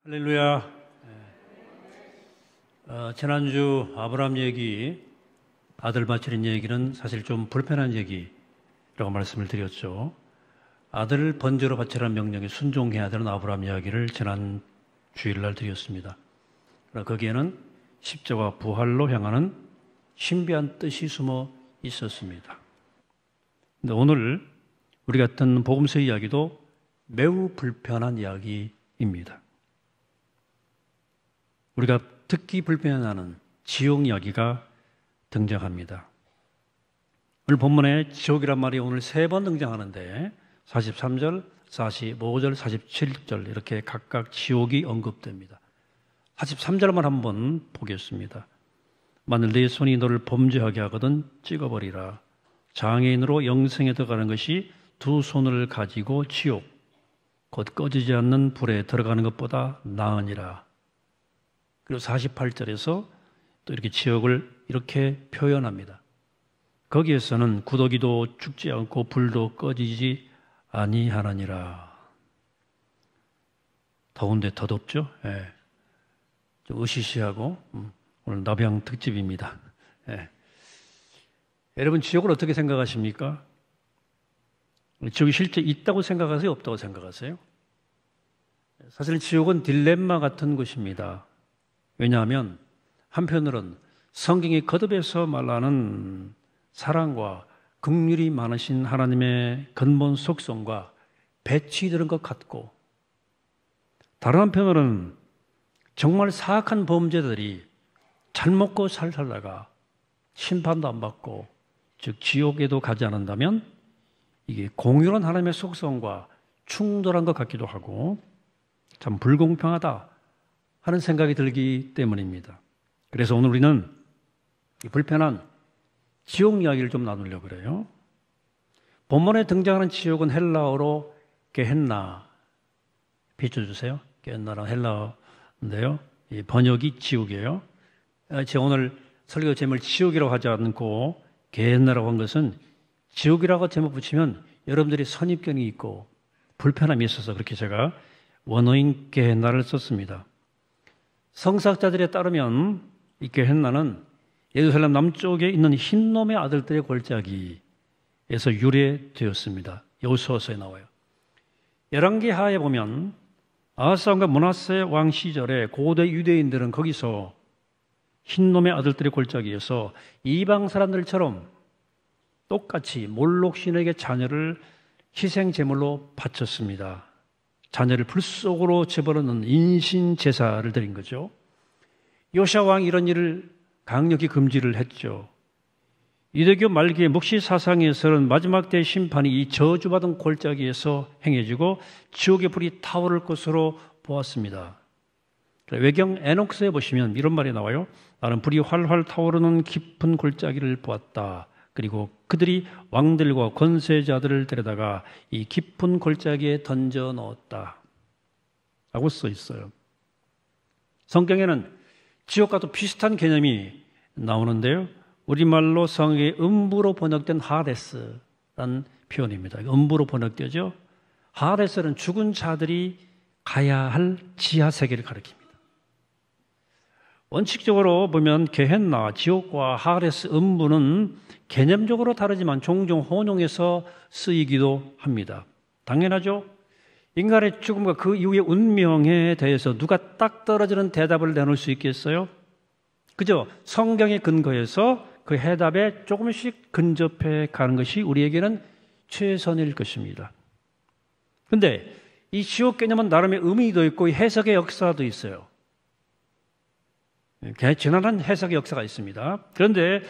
할렐루야. 지난주 아브라함 얘기, 아들 바치는 얘기는 사실 좀 불편한 얘기라고 말씀을 드렸죠. 아들을 번제로 바치라는 명령에 순종해야 되는 아브라함 이야기를 지난 주일날 드렸습니다. 그러나 거기에는 십자가 부활로 향하는 신비한 뜻이 숨어 있었습니다. 근데 오늘 우리가 듣는 복음서 이야기도 매우 불편한 이야기입니다. 우리가 듣기 불편하는 지옥 이야기가 등장합니다. 오늘 본문에 지옥이란 말이 오늘 3번 등장하는데 43절, 45절, 47절 이렇게 각각 지옥이 언급됩니다. 43절만 한번 보겠습니다. 만일 네 손이 너를 범죄하게 하거든 찍어버리라. 장애인으로 영생에 들어가는 것이 2 손을 가지고 지옥, 곧 꺼지지 않는 불에 들어가는 것보다 나으니라. 그리고 48절에서 또 이렇게 지옥을 이렇게 표현합니다. 거기에서는 구더기도 죽지 않고 불도 꺼지지 아니하느니라. 더운데 더 덥죠? 예. 좀 으시시하고 오늘 나병 특집입니다. 예. 여러분 지옥을 어떻게 생각하십니까? 지옥이 실제 있다고 생각하세요? 없다고 생각하세요? 사실 지옥은 딜레마 같은 곳입니다. 왜냐하면 한편으로는 성경이 거듭해서 말하는 사랑과 긍휼이 많으신 하나님의 근본 속성과 배치되는 것 같고, 다른 한편으로는 정말 사악한 범죄들이 잘 먹고 잘 살다가 심판도 안 받고 즉 지옥에도 가지 않는다면 이게 공유한 하나님의 속성과 충돌한 것 같기도 하고 참 불공평하다 하는 생각이 들기 때문입니다. 그래서 오늘 우리는 이 불편한 지옥 이야기를 좀 나누려고 그래요. 본문에 등장하는 지옥은 헬라어로 게헨나, 비춰주세요. 게헨나랑 헬라어인데요. 이 번역이 지옥이에요. 제가 오늘 설교 제목을 지옥이라고 하지 않고 게헨나라고 한 것은 지옥이라고 제목 붙이면 여러분들이 선입견이 있고 불편함이 있어서 그렇게 제가 원어인 게헨나를 썼습니다. 성사학자들에 따르면 이 게헨나는 예루살렘 남쪽에 있는 흰놈의 아들들의 골짜기에서 유래되었습니다. 여호수아서에 나와요. 열왕기하에 보면 아하스 왕과 므낫세 왕 시절에 고대 유대인들은 거기서 흰놈의 아들들의 골짜기에서 이방 사람들처럼 똑같이 몰록신에게 자녀를 희생제물로 바쳤습니다. 자녀를 불 속으로 집어넣는 인신제사를 드린 거죠. 요시야 왕이 이런 일을 강력히 금지를 했죠. 유대교 말기의 묵시 사상에서는 마지막 때의 심판이 이 저주받은 골짜기에서 행해지고 지옥의 불이 타오를 것으로 보았습니다. 외경 에녹스에 보시면 이런 말이 나와요. 나는 불이 활활 타오르는 깊은 골짜기를 보았다. 그리고 그들이 왕들과 권세자들을 데려다가 이 깊은 골짜기에 던져 넣었다 라고 써 있어요. 성경에는 지옥과도 비슷한 개념이 나오는데요. 우리말로 성경에 음부로 번역된 하데스라는 표현입니다. 음부로 번역되죠. 하데스는 죽은 자들이 가야 할 지하 세계를 가리킵니다. 원칙적으로 보면 게헨나, 지옥과 하데스, 음부는 개념적으로 다르지만 종종 혼용해서 쓰이기도 합니다. 당연하죠. 인간의 죽음과 그 이후의 운명에 대해서 누가 딱 떨어지는 대답을 내놓을 수 있겠어요? 그죠? 성경에 근거해서 그 해답에 조금씩 근접해 가는 것이 우리에게는 최선일 것입니다. 그런데 이 지옥 개념은 나름의 의미도 있고 해석의 역사도 있어요. 지난한 해석의 역사가 있습니다. 그런데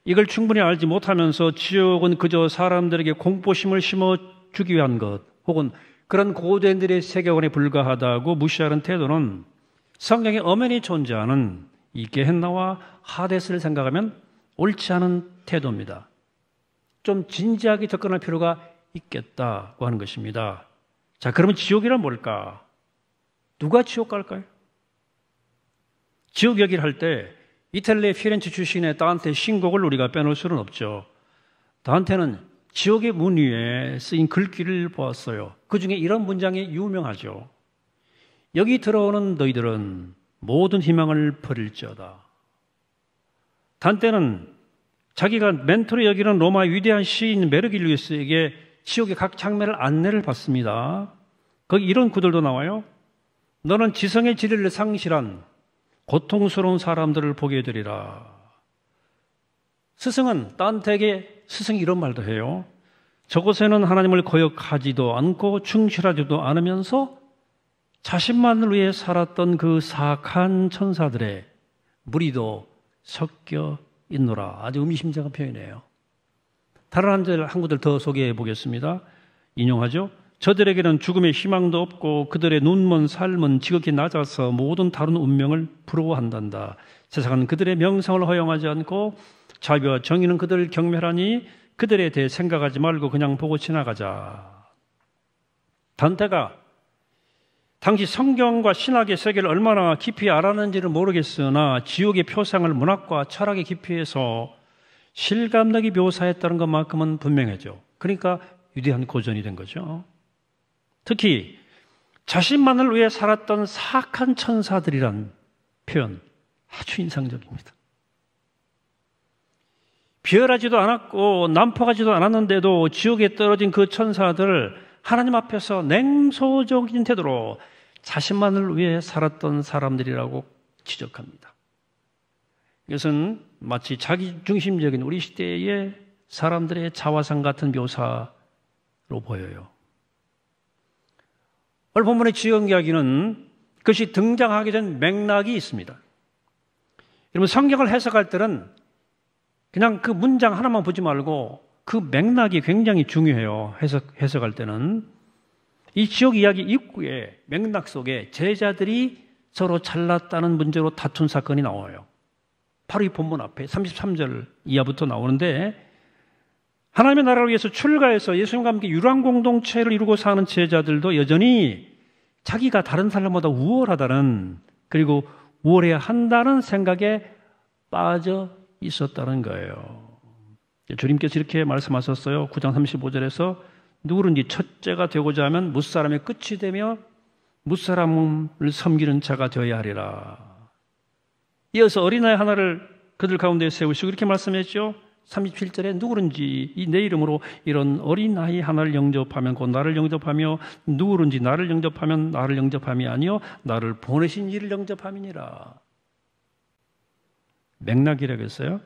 이걸 충분히 알지 못하면서 지옥은 그저 사람들에게 공포심을 심어주기 위한 것 혹은 그런 고대인들의 세계관에 불과하다고 무시하는 태도는 성경에 엄연히 존재하는 이 게헨나와 하데스를 생각하면 옳지 않은 태도입니다. 좀 진지하게 접근할 필요가 있겠다고 하는 것입니다. 자, 그러면 지옥이란 뭘까? 누가 지옥 갈까요? 지옥 얘기를 할 때 이탈리아 피렌체 출신의 다한테 신곡을 우리가 빼놓을 수는 없죠. 다한테는 지옥의 문 위에 쓰인 글귀를 보았어요. 그 중에 이런 문장이 유명하죠. 여기 들어오는 너희들은 모든 희망을 버릴지어다. 단테는 자기가 멘토로 여기는 로마의 위대한 시인 메르길리우스에게 지옥의 각 장면을 안내를 받습니다. 거기 이런 구절도 나와요. 너는 지성의 지리를 상실한 고통스러운 사람들을 보게 되리라. 스승은 단테에게 스승이 이런 말도 해요. 저곳에는 하나님을 거역하지도 않고 충실하지도 않으면서 자신만을 위해 살았던 그 사악한 천사들의 무리도 섞여 있노라. 아주 의미심장한 표현이에요. 다른 한 구절 더 소개해 보겠습니다. 인용하죠. 저들에게는 죽음의 희망도 없고 그들의 눈먼 삶은 지극히 낮아서 모든 다른 운명을 부러워한단다. 세상은 그들의 명성을 허용하지 않고 자비와 정의는 그들을 경멸하니 그들에 대해 생각하지 말고 그냥 보고 지나가자. 단테가 당시 성경과 신학의 세계를 얼마나 깊이 알았는지를 모르겠으나 지옥의 표상을 문학과 철학의 깊이에서 실감나게 묘사했다는 것만큼은 분명하죠. 그러니까 위대한 고전이 된 거죠. 특히 자신만을 위해 살았던 사악한 천사들이란 표현 아주 인상적입니다. 비열하지도 않았고 난폭하지도 않았는데도 지옥에 떨어진 그 천사들을 하나님 앞에서 냉소적인 태도로 자신만을 위해 살았던 사람들이라고 지적합니다. 이것은 마치 자기중심적인 우리 시대의 사람들의 자화상 같은 묘사로 보여요. 오늘 본문의 지옥 이야기는 그것이 등장하게 된 맥락이 있습니다. 여러분, 성경을 해석할 때는 그냥 그 문장 하나만 보지 말고 그 맥락이 굉장히 중요해요. 해석할 때는. 이 지옥 이야기 입구에 맥락 속에 제자들이 서로 잘났다는 문제로 다툰 사건이 나와요. 바로 이 본문 앞에 33절 이하부터 나오는데, 하나님의 나라를 위해서 출가해서 예수님과 함께 유랑 공동체를 이루고 사는 제자들도 여전히 자기가 다른 사람보다 우월하다는, 그리고 우월해야 한다는 생각에 빠져 있었다는 거예요. 주님께서 이렇게 말씀하셨어요. 9장 35절에서 누구든지 첫째가 되고자 하면 무사람의 끝이 되며 무사람을 섬기는 자가 되어야 하리라. 이어서 어린아이 하나를 그들 가운데 세우시고 이렇게 말씀했죠. 37절에 누구든지 내 이름으로 이런 어린아이 하나를 영접하면 곧 나를 영접하며 누구든지 나를 영접하면 나를 영접함이 아니요 나를 보내신 이를 영접함이니라. 맥락이라고 했어요.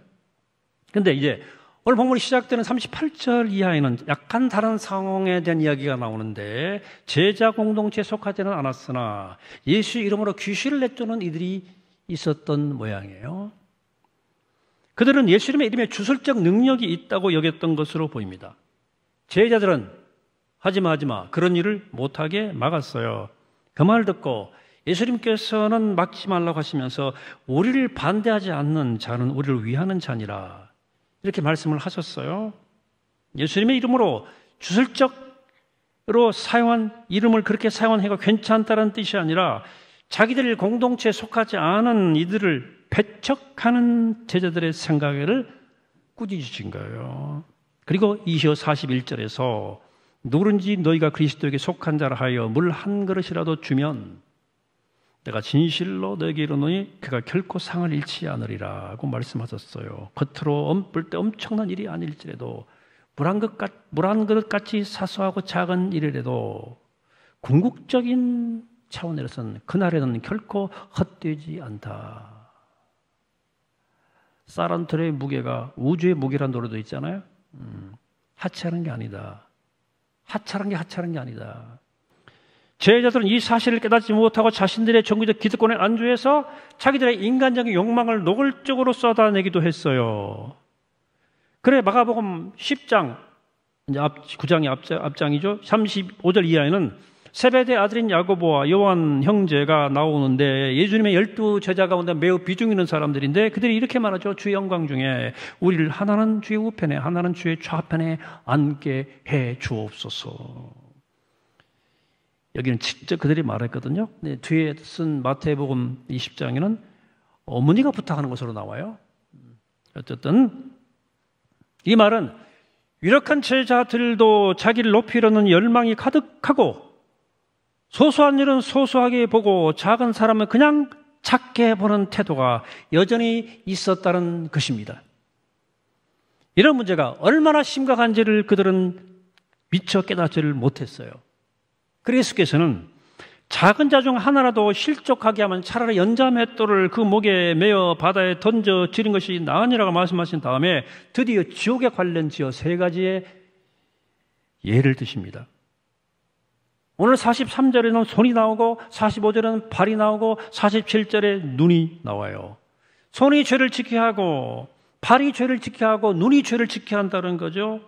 근데 이제 오늘 본문이 시작되는 38절 이하에는 약간 다른 상황에 대한 이야기가 나오는데, 제자 공동체에 속하지는 않았으나 예수 이름으로 귀신을 내쫓는 이들이 있었던 모양이에요. 그들은 예수님의 이름에 주술적 능력이 있다고 여겼던 것으로 보입니다. 제자들은 하지마 그런 일을 못하게 막았어요. 그 말을 듣고 예수님께서는 막지 말라고 하시면서 우리를 반대하지 않는 자는 우리를 위하는 자니라, 이렇게 말씀을 하셨어요. 예수님의 이름으로 주술적으로 사용한 이름을 그렇게 사용해가 괜찮다는 뜻이 아니라 자기들 공동체에 속하지 않은 이들을 배척하는 제자들의 생각을 꾸짖으신 거예요. 그리고 이어 41절에서 누구든지 너희가 그리스도에게 속한 자라 하여 물 한 그릇이라도 주면 내가 진실로 너에게 이르노니 그가 결코 상을 잃지 않으리라고 말씀하셨어요. 겉으로 볼 때 엄청난 일이 아닐지라도 물 한 그릇같이 사소하고 작은 일이라도 궁극적인 차원에서는 그날에는 결코 헛되지 않다. 사란틀의 무게가 우주의 무게라는 노래도 있잖아요. 하찮은 게 아니다. 하찮은 게 아니다. 제자들은 이 사실을 깨닫지 못하고 자신들의 정규적 기득권에 안주해서 자기들의 인간적인 욕망을 노골적으로 쏟아내기도 했어요. 그래 마가복음 10장, 이제 9장의 앞장이죠. 35절 이하에는 세베대 아들인 야고보와 요한 형제가 나오는데 예수님의 12 제자 가운데 매우 비중 있는 사람들인데 그들이 이렇게 말하죠. 주의 영광 중에 우리를 하나는 주의 우편에 하나는 주의 좌편에 앉게 해 주옵소서. 여기는 직접 그들이 말했거든요. 뒤에 쓴 마태복음 20장에는 어머니가 부탁하는 것으로 나와요. 어쨌든 이 말은 유력한 제자들도 자기를 높이려는 열망이 가득하고 소소한 일은 소소하게 보고 작은 사람은 그냥 작게 보는 태도가 여전히 있었다는 것입니다. 이런 문제가 얼마나 심각한지를 그들은 미처 깨닫지를 못했어요. 그래서 예수께서는 작은 자 중 하나라도 실족하게 하면 차라리 연자맷돌을 그 목에 매어 바다에 던져 지는 것이 나으니라고 말씀하신 다음에 드디어 지옥에 관련지어 3가지의 예를 드십니다. 오늘 43절에는 손이 나오고 45절에는 발이 나오고 47절에 눈이 나와요. 손이 죄를 지켜야 하고 발이 죄를 지켜야 하고 눈이 죄를 지켜야 한다는 거죠.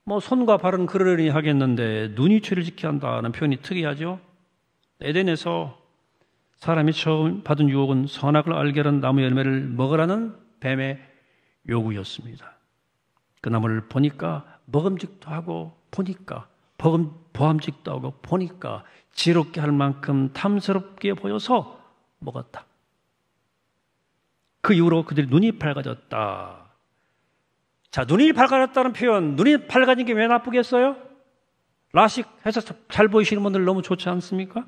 뭐 손과 발은 그러려니 하겠는데 눈이 죄를 지켜야 한다는 표현이 특이하죠. 에덴에서 사람이 처음 받은 유혹은 선악을 알게 하는 나무 열매를 먹으라는 뱀의 요구였습니다. 그 나무를 보니까 먹음직도 하고 보니까 보암직도 하고 보니까 지롭게 할 만큼 탐스럽게 보여서 먹었다. 그 이후로 그들이 눈이 밝아졌다. 자, 눈이 밝아졌다는 표현, 눈이 밝아진 게 왜 나쁘겠어요? 라식해서 잘 보이시는 분들 너무 좋지 않습니까?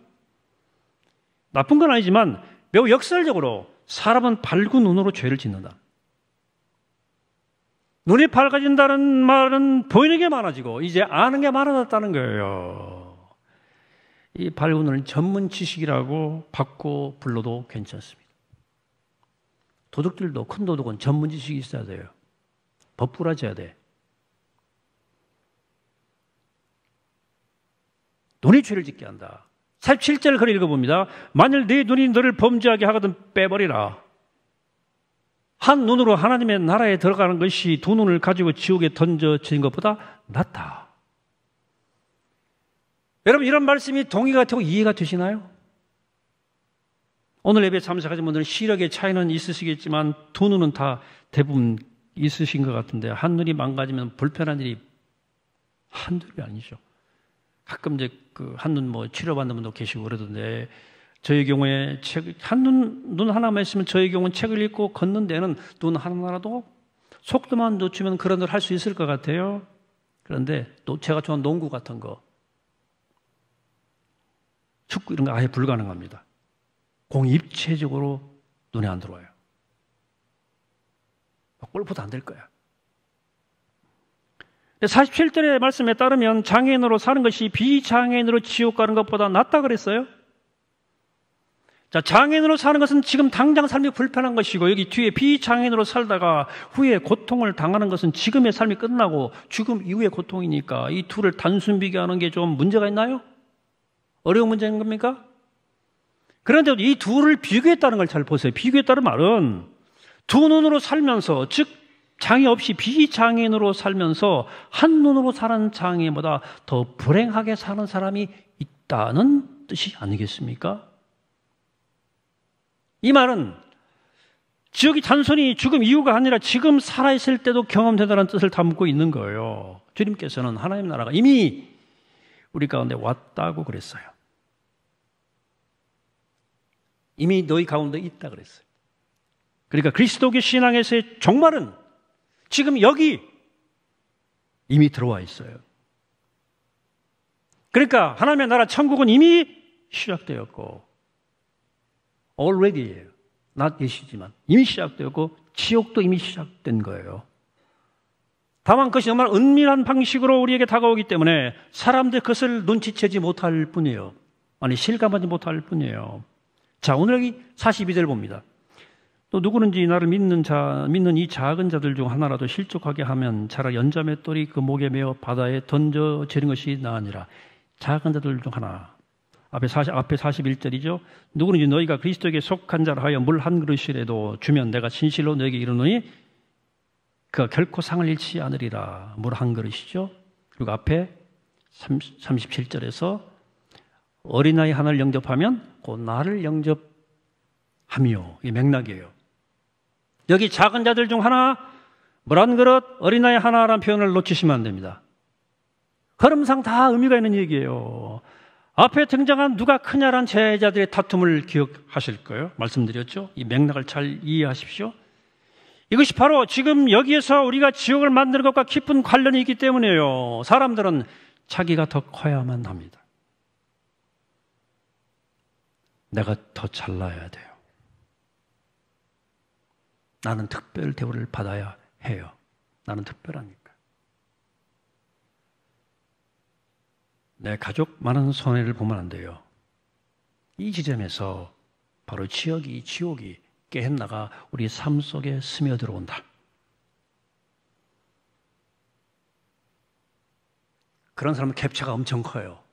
나쁜 건 아니지만 매우 역설적으로 사람은 밝은 눈으로 죄를 짓는다. 눈이 밝아진다는 말은 보이는 게 많아지고 이제 아는 게 많아졌다는 거예요. 이 밝은 눈은 전문 지식이라고 받고 불러도 괜찮습니다. 도둑들도 큰 도둑은 전문 지식이 있어야 돼요. 법부라져야 돼. 눈이 죄를 짓게 한다. 47절을 그걸 읽어봅니다. 만일 네 눈이 너를 범죄하게 하거든 빼버리라. 한 눈으로 하나님의 나라에 들어가는 것이 2눈을 가지고 지옥에 던져진 것보다 낫다. 여러분, 이런 말씀이 동의가 되고 이해가 되시나요? 오늘 예배 참석하신 분들은 시력의 차이는 있으시겠지만 2눈은 다 대부분 있으신 것 같은데 한 눈이 망가지면 불편한 일이 한둘이 아니죠. 가끔 이제 그 한눈 뭐 치료받는 분도 계시고 그러던데 저희 경우에 눈 하나만 있으면 저희 경우는 책을 읽고 걷는 데는 눈 하나라도 속도만 놓치면 그런 걸 할 수 있을 것 같아요. 그런데 또 제가 좋아하는 농구 같은 거, 축구 이런 거 아예 불가능합니다. 공이 입체적으로 눈에 안 들어와요. 골프도 안 될 거야. 47절의 말씀에 따르면 장애인으로 사는 것이 비장애인으로 지옥 가는 것보다 낫다 그랬어요. 자, 장애인으로 사는 것은 지금 당장 삶이 불편한 것이고 여기 뒤에 비장애인으로 살다가 후에 고통을 당하는 것은 지금의 삶이 끝나고 죽음 이후의 고통이니까 이 둘을 단순 비교하는 게 좀 문제가 있나요? 어려운 문제인 겁니까? 그런데 이 둘을 비교했다는 걸 잘 보세요. 비교했다는 말은 2눈으로 살면서, 즉 장애 없이 비장애인으로 살면서 한 눈으로 사는 장애인보다 더 불행하게 사는 사람이 있다는 뜻이 아니겠습니까? 이 말은 지옥이 단순히 죽음 이후가 아니라 지금 살아있을 때도 경험된다는 뜻을 담고 있는 거예요. 주님께서는 하나님 나라가 이미 우리 가운데 왔다고 그랬어요. 이미 너희 가운데 있다 그랬어요. 그러니까 그리스도교 신앙에서의 종말은 지금 여기 이미 들어와 있어요. 그러니까 하나님의 나라 천국은 이미 시작되었고 already예요. not yet이지만 이미 시작되었고 지옥도 이미 시작된 거예요. 다만 그것이 정말 은밀한 방식으로 우리에게 다가오기 때문에 사람들 그것을 눈치채지 못할 뿐이에요. 아니 실감하지 못할 뿐이에요. 자, 오늘 여기 42절 봅니다. 또 누구든지 나를 믿는 이 작은 자들 중 하나라도 실족하게 하면 차라리 연자맷돌이 그 목에 매어 바다에 던져지는 것이 나으니라. 작은 자들 중 하나. 앞에 41절이죠. 누구든지 너희가 그리스도에게 속한 자라 하여 물 한 그릇이라도 주면 내가 진실로 너에게 이르노니 그가 결코 상을 잃지 않으리라. 물 한 그릇이죠. 그리고 앞에 37절에서 어린아이 하나를 영접하면 곧 나를 영접하며, 이 맥락이에요. 여기 작은 자들 중 하나, 물 한 그릇, 어린아이 하나라는 표현을 놓치시면 안 됩니다. 흐름상 다 의미가 있는 얘기예요. 앞에 등장한 누가 크냐란 제자들의 다툼을 기억하실 거예요. 말씀드렸죠. 이 맥락을 잘 이해하십시오. 이것이 바로 지금 여기에서 우리가 지옥을 만드는 것과 깊은 관련이 있기 때문이에요. 사람들은 자기가 더 커야만 합니다. 내가 더 잘나야 돼요. 나는 특별 대우를 받아야 해요. 나는 특별하니까. 내 가족 많은 손해를 보면 안 돼요. 이 지점에서 바로 지옥이 깨어나가 우리 삶 속에 스며들어온다. 그런 사람은 캡처가 엄청 커요.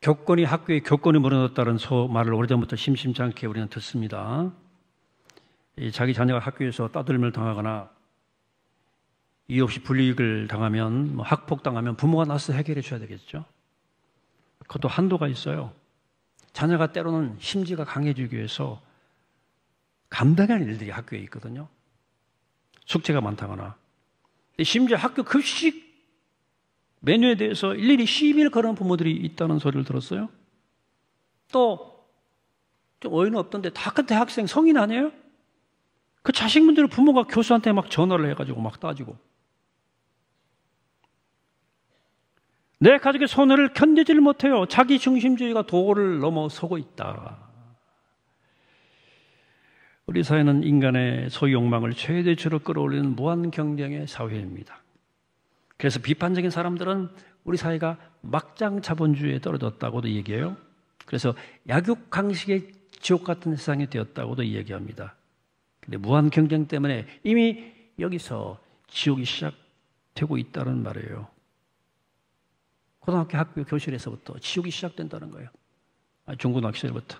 학교에 교권이 무너졌다는 말을 오래전부터 심심치 않게 우리는 듣습니다. 자기 자녀가 학교에서 따돌림을 당하거나 이유 없이 불이익을 당하면, 학폭당하면 부모가 나서 해결해 줘야 되겠죠. 그것도 한도가 있어요. 자녀가 때로는 심지가 강해지기 위해서 감당할 일들이 학교에 있거든요. 숙제가 많다거나. 심지어 학교 급식 메뉴에 대해서 일일이 시비를 거는 부모들이 있다는 소리를 들었어요. 또 좀 어이는 없던데 다 큰 대학생 성인 아니에요? 그 자식분들을 부모가 교수한테 막 전화를 해가지고 막 따지고. 내 가족의 손해를 견디지를 못해요. 자기 중심주의가 도를 넘어서고 있다. 우리 사회는 인간의 소유 욕망을 최대치로 끌어올리는 무한 경쟁의 사회입니다. 그래서 비판적인 사람들은 우리 사회가 막장 자본주의에 떨어졌다고도 얘기해요. 그래서 약육강식의 지옥 같은 세상이 되었다고도 얘기합니다. 근데 무한 경쟁 때문에 이미 여기서 지옥이 시작되고 있다는 말이에요. 고등학교 학교 교실에서부터 지옥이 시작된다는 거예요. 중고등학교 시절부터.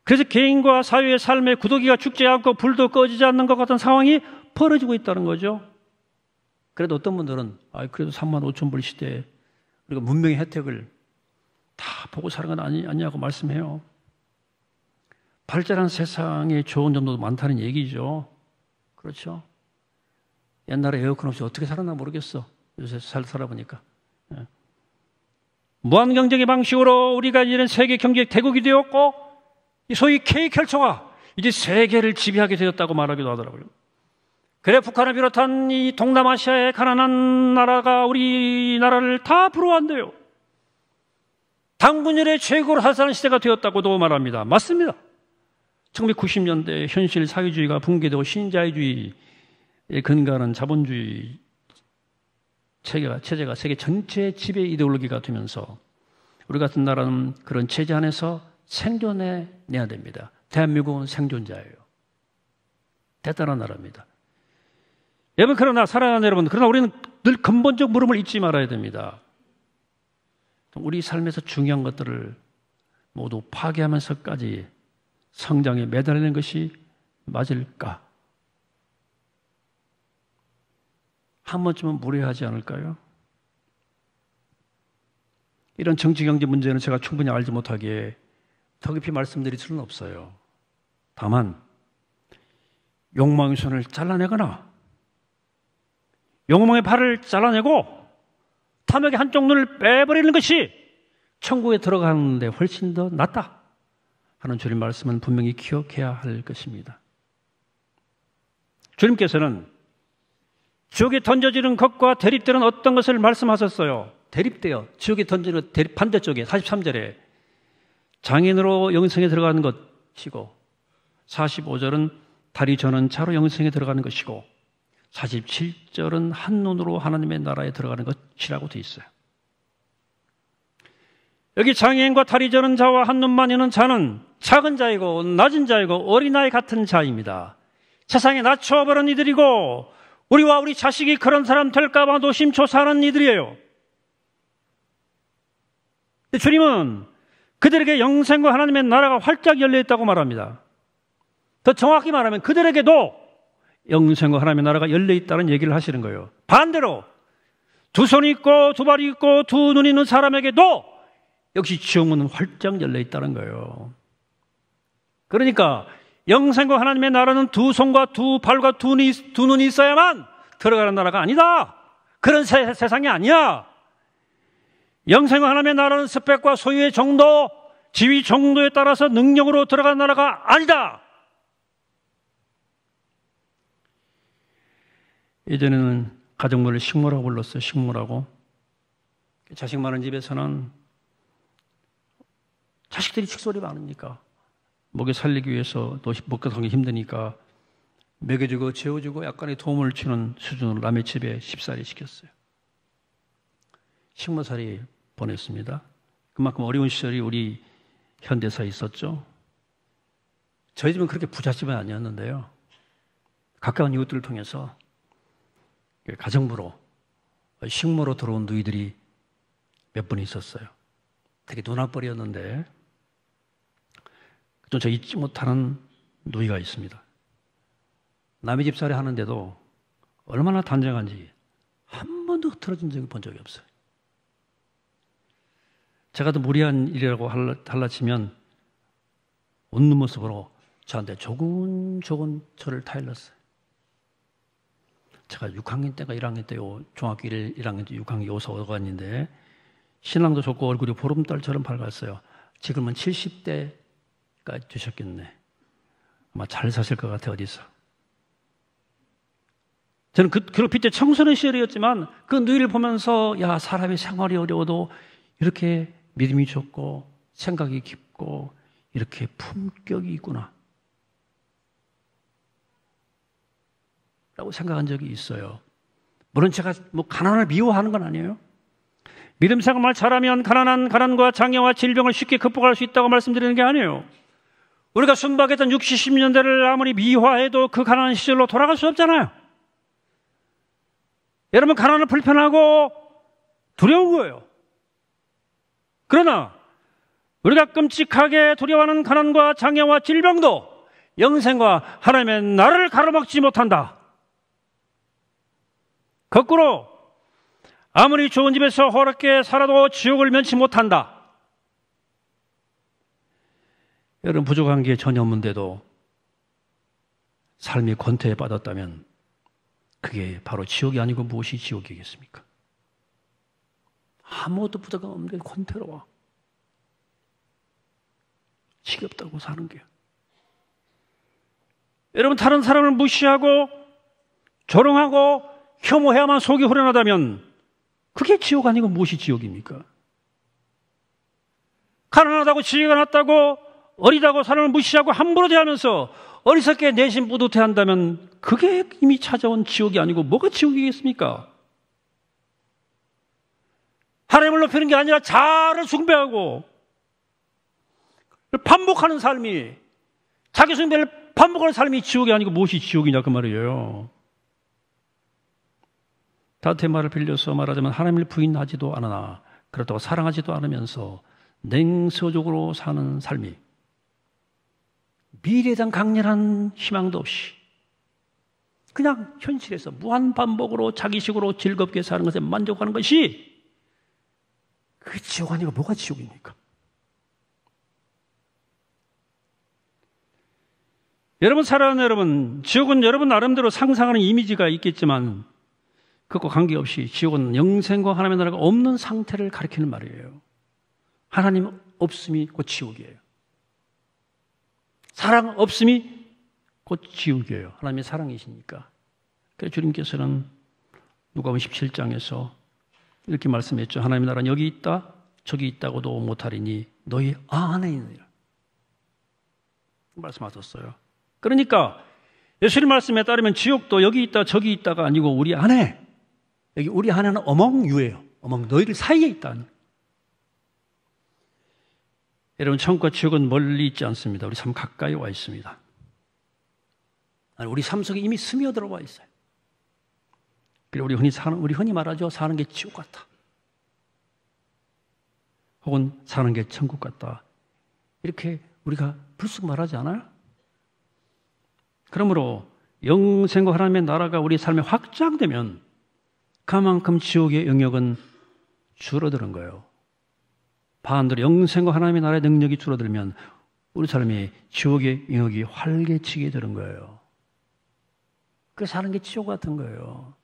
그래서 개인과 사회의 삶의 구더기가 죽지 않고 불도 꺼지지 않는 것 같은 상황이 벌어지고 있다는 거죠. 그래도 어떤 분들은 그래도 35,000불 시대에 우리가 문명의 혜택을 다 보고 사는 건 아니냐고 말씀해요. 발전한 세상에 좋은 점도 많다는 얘기죠. 그렇죠. 옛날에 에어컨 없이 어떻게 살았나 모르겠어. 요새 살아보니까. 무한 경쟁의 방식으로 우리가 이런 세계 경제 대국이 되었고, 소위 K혈통화, 이제 세계를 지배하게 되었다고 말하기도 하더라고요. 그래 북한을 비롯한 이 동남아시아의 가난한 나라가 우리나라를 다 부러워한대요. 당분열의 최고로 살아가는 시대가 되었다고도 말합니다. 맞습니다. 1990년대 현실 사회주의가 붕괴되고 신자유주의에 근거하는 자본주의 체제가 세계 전체 지배 이데올로기가 되면서 우리 같은 나라는 그런 체제 안에서 생존해내야 됩니다. 대한민국은 생존자예요. 대단한 나라입니다. 여러분, 그러나 사랑하는 여러분, 그러나 우리는 늘 근본적 물음을 잊지 말아야 됩니다. 우리 삶에서 중요한 것들을 모두 파괴하면서까지 성장에 매달리는 것이 맞을까? 한 번쯤은 무례하지 않을까요? 이런 정치 경제 문제는 제가 충분히 알지 못하기에 더 깊이 말씀드릴 수는 없어요. 다만 욕망의 손을 잘라내거나 욕망의 발을 잘라내고 탐욕의 한쪽 눈을 빼버리는 것이 천국에 들어가는데 훨씬 더 낫다 하는 주님 말씀은 분명히 기억해야 할 것입니다. 주님께서는 지옥에 던져지는 것과 대립되는 어떤 것을 말씀하셨어요. 대립되어 지옥에 던지는 반대쪽에 43절에 장인으로 영생에 들어가는 것이고 45절은 다리 저는 차로 영생에 들어가는 것이고 47절은 한눈으로 하나님의 나라에 들어가는 것이라고 되어 있어요. 여기 장애인과 다리 저는 자와 한눈만 있는 자는 작은 자이고 낮은 자이고 어린아이 같은 자입니다. 세상에 낮춰버린 이들이고 우리와 우리 자식이 그런 사람 될까 봐 노심초사하는 이들이에요. 주님은 그들에게 영생과 하나님의 나라가 활짝 열려있다고 말합니다. 더 정확히 말하면 그들에게도 영생과 하나님의 나라가 열려있다는 얘기를 하시는 거예요. 반대로 두 손이 있고 두 발이 있고 두 눈이 있는 사람에게도 역시 지옥문은 활짝 열려있다는 거예요. 그러니까 영생과 하나님의 나라는 두 손과 두 발과 두 눈이 있어야만 들어가는 나라가 아니다. 그런 세상이 아니야. 영생과 하나님의 나라는 스펙과 소유의 정도, 지위 정도에 따라서 능력으로 들어가는 나라가 아니다. 예전에는 가정물을 식모라고 불렀어요. 식모라고. 자식 많은 집에서는 자식들이 칙소리 많으니까 먹여 살리기 위해서 또 먹고 살기 힘드니까 먹여주고 재워주고 약간의 도움을 주는 수준으로 남의 집에 집살이 시켰어요. 식모살이 보냈습니다. 그만큼 어려운 시절이 우리 현대사에 있었죠. 저희 집은 그렇게 부잣집은 아니었는데요. 가까운 이웃들을 통해서 가정부로 식모로 들어온 누이들이 몇 분 있었어요. 되게 눈앞벌이었는데 좀 저 잊지 못하는 누이가 있습니다. 남의 집살이 하는데도 얼마나 단정한지 한 번도 흐트러진 적을 본 적이 없어요. 제가 더 무리한 일이라고 할라치면 웃는 모습으로 저한테 조근조근 저를 타일렀어요. 제가 6학년 때가 1학년 때요, 중학교 1, 1학년 때 6학년 요서 어간인데 신랑도 좋고 얼굴이 보름달처럼 밝았어요. 지금은 70대가 되셨겠네. 아마 잘 사실 것 같아 어디서. 저는 괴롭힐 때 청소년 시절이었지만 그 누이를 보면서 야, 사람이 생활이 어려워도 이렇게 믿음이 좋고 생각이 깊고 이렇게 품격이 있구나 라고 생각한 적이 있어요. 물론 제가 뭐 가난을 미워하는 건 아니에요. 믿음 생활만 잘하면 가난과 장애와 질병을 쉽게 극복할 수 있다고 말씀드리는 게 아니에요. 우리가 순박했던 60, 70년대를 아무리 미화해도 그 가난한 시절로 돌아갈 수 없잖아요. 여러분, 가난은 불편하고 두려운 거예요. 그러나 우리가 끔찍하게 두려워하는 가난과 장애와 질병도 영생과 하나님의 나라를 가로막지 못한다. 거꾸로 아무리 좋은 집에서 호락게 살아도 지옥을 면치 못한다. 여러분, 부족한 게 전혀 없는데도 삶이 권태에 빠졌다면 그게 바로 지옥이 아니고 무엇이 지옥이겠습니까? 아무것도 부족한 없는데 권태로워. 지겹다고 사는 게. 여러분, 다른 사람을 무시하고 조롱하고 혐오해야만 속이 후련하다면 그게 지옥 아니고 무엇이 지옥입니까? 가난하다고 지혜가 낮다고 어리다고 사람을 무시하고 함부로 대하면서 어리석게 내심 뿌듯해한다면 그게 이미 찾아온 지옥이 아니고 뭐가 지옥이겠습니까? 하나님을 높이는 게 아니라 자아를 숭배하고 반복하는 삶이, 자기 숭배를 반복하는 삶이 지옥이 아니고 무엇이 지옥이냐 그 말이에요. 다윗의 말을 빌려서 말하자면 하나님을 부인하지도 않으나 그렇다고 사랑하지도 않으면서 냉소적으로 사는 삶이, 미래에 대한 강렬한 희망도 없이 그냥 현실에서 무한 반복으로 자기식으로 즐겁게 사는 것에 만족하는 것이 그게 지옥 아니고 뭐가 지옥입니까? 여러분, 사랑하는 여러분, 지옥은 여러분 나름대로 상상하는 이미지가 있겠지만 그것과 관계없이 지옥은 영생과 하나님의 나라가 없는 상태를 가리키는 말이에요. 하나님 없음이 곧 지옥이에요. 사랑 없음이 곧 지옥이에요. 하나님의 사랑이시니까. 그래서 주님께서는 누가복음 17장에서 이렇게 말씀했죠. 하나님의 나라는 여기 있다, 저기 있다고도 못하리니 너희 안에 있느니라 말씀하셨어요. 그러니까 예수님 말씀에 따르면 지옥도 여기 있다 저기 있다가 아니고 우리 안에, 여기 우리 안에는 among you예요. among 너희들 사이에 있다. 여러분, 천국과 지옥은 멀리 있지 않습니다. 우리 삶 가까이 와 있습니다. 우리 삶 속에 이미 스며들어 와 있어요. 그리고 우리 흔히 말하죠. 사는 게 지옥 같다. 혹은 사는 게 천국 같다. 이렇게 우리가 불쑥 말하지 않아요? 그러므로 영생과 하나님의 나라가 우리 삶에 확장되면 그만큼 지옥의 영역은 줄어드는 거예요. 반대로 영생과 하나님의 나라의 능력이 줄어들면 우리 삶이 지옥의 영역이 활개치게 되는 거예요. 그 사는 게 지옥 같은 거예요.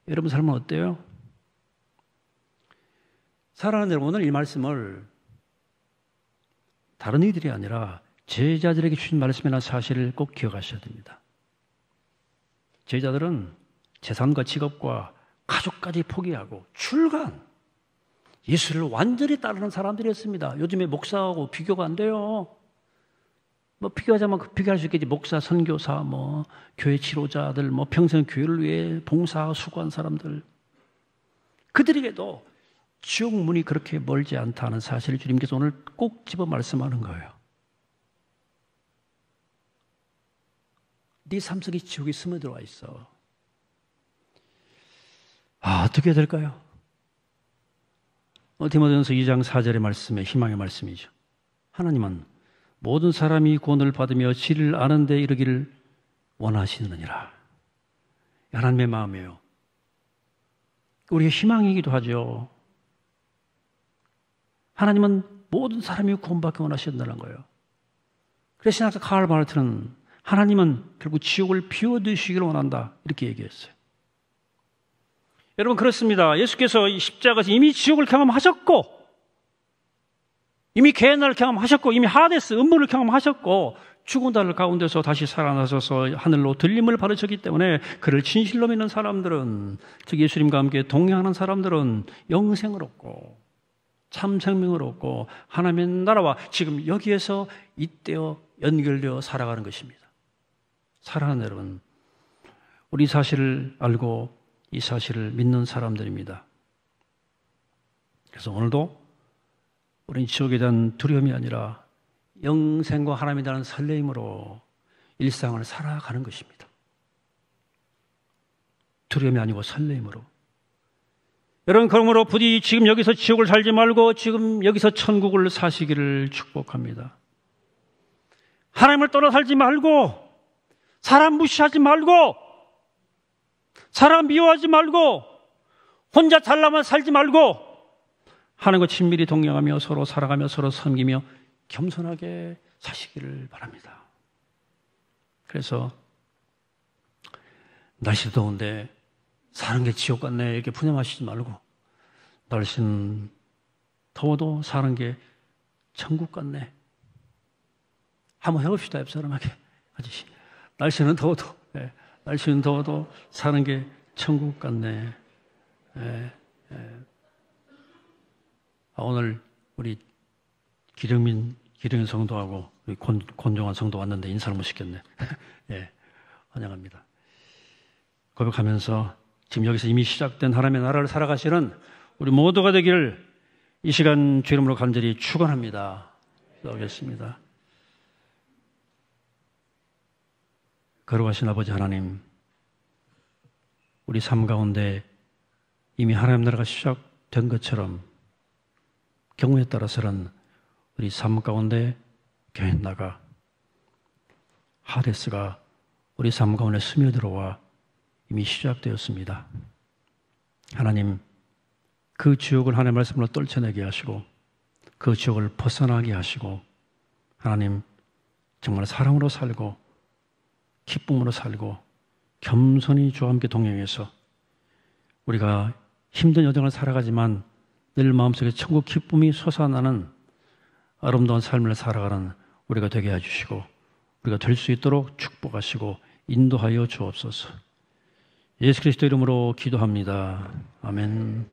여러분 삶은 어때요? 사랑하는 여러분, 오늘 이 말씀을 다른 이들이 아니라 제자들에게 주신 말씀이나 사실을 꼭 기억하셔야 됩니다. 제자들은 재산과 직업과 가족까지 포기하고 출간, 예수를 완전히 따르는 사람들이었습니다. 요즘에 목사하고 비교가 안 돼요. 뭐 비교하자면 비교할 수 있겠지. 목사, 선교사, 뭐 교회 지도자들, 뭐 평생 교회를 위해 봉사, 수고한 사람들. 그들에게도 지옥 문이 그렇게 멀지 않다는 사실을 주님께서 오늘 꼭 집어 말씀하는 거예요. 네 삶 속에 지옥이 스며들어와 있어. 어떻게 해야 될까요? 디모데전서 2장 4절의 말씀에 희망의 말씀이죠. 하나님은 모든 사람이 구원을 받으며 진리를 아는 데 이르기를 원하시느니라. 하나님의 마음이에요. 우리의 희망이기도 하죠. 하나님은 모든 사람이 구원받기 원하신다는 거예요. 그래서 신학자 카를 마르트는 하나님은 결국 지옥을 비워두시기를 원한다 이렇게 얘기했어요. 여러분 그렇습니다. 예수께서 이 십자가에서 이미 지옥을 경험하셨고 이미 개연을 경험하셨고 이미 하데스, 음모를 경험하셨고 죽은 달 가운데서 다시 살아나셔서 하늘로 들림을 받으셨기 때문에 그를 진실로 믿는 사람들은, 즉 예수님과 함께 동행하는 사람들은 영생을 얻고 참 생명을 얻고 하나님의 나라와 지금 여기에서 잇대어 연결되어 살아가는 것입니다. 사랑하는 여러분, 우리 사실을 알고 이 사실을 믿는 사람들입니다. 그래서 오늘도 우리는 지옥에 대한 두려움이 아니라 영생과 하나님에 대한 설레임으로 일상을 살아가는 것입니다. 두려움이 아니고 설레임으로. 여러분, 그러므로 부디 지금 여기서 지옥을 살지 말고 지금 여기서 천국을 사시기를 축복합니다. 하나님을 떠나 살지 말고, 사람 무시하지 말고, 사람 미워하지 말고, 혼자 잘나만 살지 말고, 하나님과 친밀히 동행하며 서로 살아가며 서로 섬기며 겸손하게 사시기를 바랍니다. 그래서 날씨 더운데 사는 게 지옥 같네 이렇게 푸념하시지 말고, 날씨는 더워도 사는 게 천국 같네. 한번 해봅시다. 옆 사람에게. 아저씨, 날씨는 더워도, 날씨는 더워도 사는 게 천국 같네. 오늘 우리 기령민 성도하고 우리 권종환 성도 왔는데 인사를 못 시켰네. 환영합니다. 고백하면서 지금 여기서 이미 시작된 하나님의 나라를 살아가시는 우리 모두가 되기를 이 시간 주 이름으로 간절히 축원합니다. 기도하겠습니다. 거룩하신 아버지 하나님, 우리 삶 가운데 이미 하나님 나라가 시작된 것처럼 경우에 따라서는 우리 삶 가운데 교회 나가 하데스가 우리 삶 가운데 스며들어와 이미 시작되었습니다. 하나님, 그 지옥을 하나님의 말씀으로 떨쳐내게 하시고 그 지옥을 벗어나게 하시고, 하나님 정말 사랑으로 살고 기쁨으로 살고 겸손히 주와 함께 동행해서 우리가 힘든 여정을 살아가지만 늘 마음속에 천국 기쁨이 솟아나는 아름다운 삶을 살아가는 우리가 되게 해주시고 우리가 될 수 있도록 축복하시고 인도하여 주옵소서. 예수 그리스도 이름으로 기도합니다. 아멘.